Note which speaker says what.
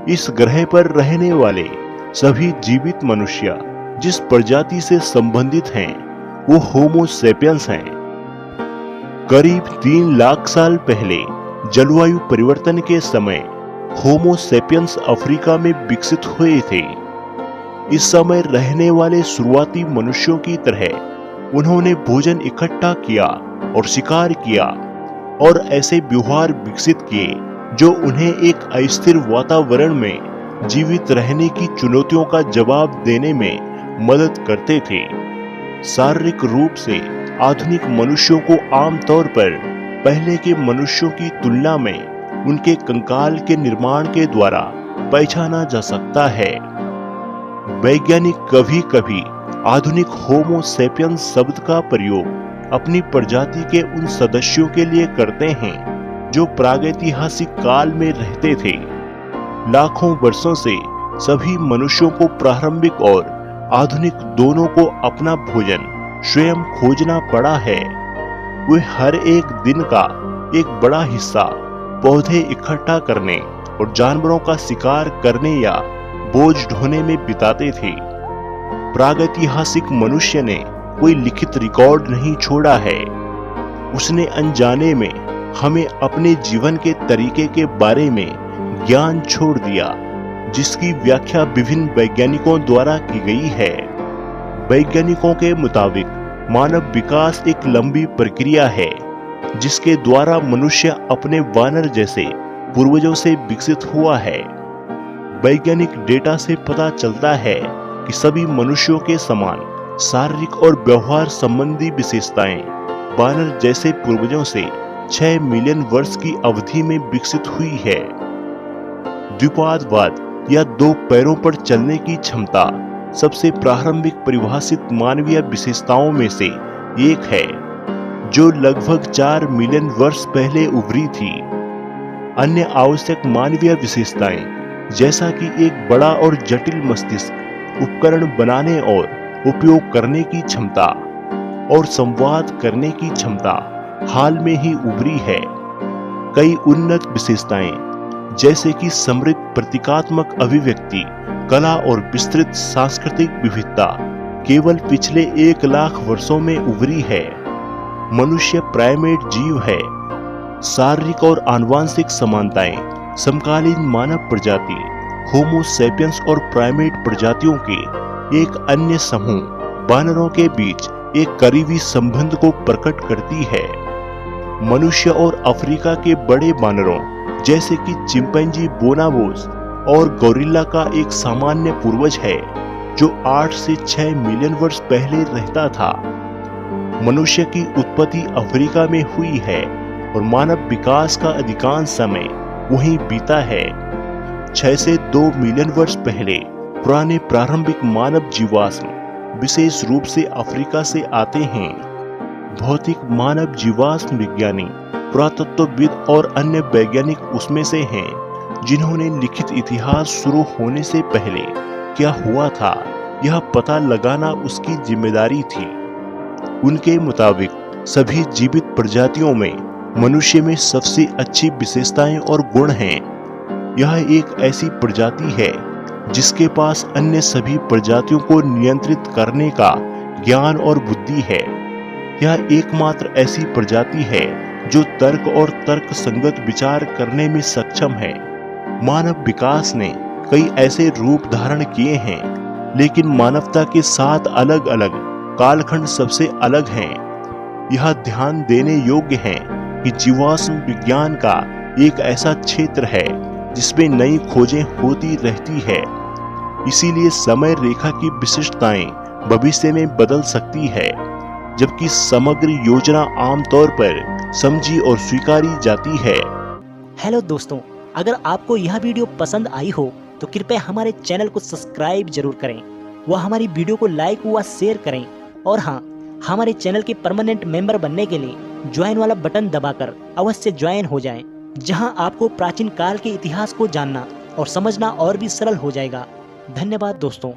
Speaker 1: इस ग्रह पर रहने वाले सभी जीवित मनुष्य जिस प्रजाति से संबंधित हैं वो होमो सेपियंस हैं। करीब 3 लाख साल पहले जलवायु परिवर्तन के समय होमो सेपियंस अफ्रीका में विकसित हुए थे। इस समय रहने वाले शुरुआती मनुष्यों की तरह उन्होंने भोजन इकट्ठा किया और शिकार किया और ऐसे व्यवहार विकसित किए जो उन्हें एक अस्थिर वातावरण में जीवित रहने की चुनौतियों का जवाब देने में मदद करते थे। शारीरिक रूप से आधुनिक मनुष्यों को आमतौर पर पहले के मनुष्यों की तुलना में उनके कंकाल के निर्माण के द्वारा पहचाना जा सकता है। वैज्ञानिक कभी कभी आधुनिक होमो सेपियंस शब्द का प्रयोग अपनी प्रजाति के उन सदस्यों के लिए करते हैं जो प्रागैतिहासिक काल में रहते थे। लाखों वर्षों से सभी मनुष्यों को प्रारंभिक और आधुनिक दोनों को अपना भोजन स्वयं खोजना पड़ा है। वे हर एक दिन का एक बड़ा हिस्सा पौधे इकट्ठा करने और जानवरों का शिकार करने या बोझ ढोने में बिताते थे। प्रागैतिहासिक मनुष्य ने कोई लिखित रिकॉर्ड नहीं छोड़ा है। उसने अनजाने में हमें अपने जीवन के तरीके के बारे में ज्ञान छोड़ दिया, जिसकी व्याख्या विभिन्न वैज्ञानिकों द्वारा की गई है। वैज्ञानिकों के मुताबिक मानव विकास एक लंबी प्रक्रिया है जिसके द्वारा मनुष्य अपने वानर जैसे पूर्वजों से विकसित हुआ है। वैज्ञानिक डेटा से पता चलता है कि सभी मनुष्यों के समान शारीरिक और व्यवहार संबंधी विशेषताएं वानर जैसे पूर्वजों से 6 मिलियन वर्ष की अवधि में विकसित हुई है। द्विपादवाद या 2 पैरों पर चलने की क्षमता सबसे प्रारंभिक परिभाषित मानवीय विशेषताओं में से एक है, जो लगभग 4 मिलियन वर्ष पहले उभरी थी। अन्य आवश्यक मानवीय विशेषताएं जैसा कि एक बड़ा और जटिल मस्तिष्क, उपकरण बनाने और उपयोग करने की क्षमता और संवाद करने की क्षमता हाल में ही उभरी है। कई उन्नत विशेषताएं जैसे कि समृद्ध प्रतीकात्मक अभिव्यक्ति, कला और विस्तृत सांस्कृतिक विविधता केवल पिछले 1 लाख वर्षों में उभरी है। मनुष्य प्राइमेट जीव है। शारीरिक और आनुवंशिक समानताएं समकालीन मानव प्रजाति होमो सेपियंस और प्राइमेट प्रजातियों के एक अन्य समूह वानरों के बीच एक करीबी संबंध को प्रकट करती है। मनुष्य और अफ्रीका के बड़े वानरों जैसे कि चिंपैंजी बोनाबोस और गोरिल्ला का एक सामान्य पूर्वज है जो 8 से 6 मिलियन वर्ष पहले रहता था। मनुष्य की उत्पत्ति अफ्रीका में हुई है और मानव विकास का अधिकांश समय वहीं बीता है। 6 से 2 मिलियन वर्ष पहले पुराने प्रारंभिक मानव जीवाश्म विशेष रूप से अफ्रीका से आते हैं। भौतिक मानव जीवाश्म विज्ञानी, पुरातत्वविद और अन्य वैज्ञानिक उसमें से हैं जिन्होंने लिखित इतिहास शुरू होने से पहले क्या हुआ था यह पता लगाना उसकी जिम्मेदारी थी। उनके मुताबिक सभी जीवित प्रजातियों में मनुष्य में सबसे अच्छी विशेषताएं और गुण हैं। यह एक ऐसी प्रजाति है जिसके पास अन्य सभी प्रजातियों को नियंत्रित करने का ज्ञान और बुद्धि है। यह एकमात्र ऐसी प्रजाति है जो तर्क और तर्क संगत विचार करने में सक्षम है। मानव विकास ने कई ऐसे रूप धारण किए हैं, लेकिन मानवता के 7 अलग अलग कालखंड सबसे अलग हैं। यह ध्यान देने योग्य है कि जीवाश्म विज्ञान का एक ऐसा क्षेत्र है जिसमें नई खोजें होती रहती है। इसीलिए समय रेखा की विशिष्टताएं भविष्य में बदल सकती है, जबकि समग्र योजना आमतौर पर समझी और स्वीकारी जाती है।
Speaker 2: हेलो दोस्तों, अगर आपको यह वीडियो पसंद आई हो तो कृपया हमारे चैनल को सब्सक्राइब जरूर करें व हमारी वीडियो को लाइक व शेयर करें। और हाँ, हमारे चैनल के परमानेंट मेंबर बनने के लिए ज्वाइन वाला बटन दबाकर अवश्य ज्वाइन हो जाएं, जहां आपको प्राचीन काल के इतिहास को जानना और समझना और भी सरल हो जाएगा। धन्यवाद दोस्तों।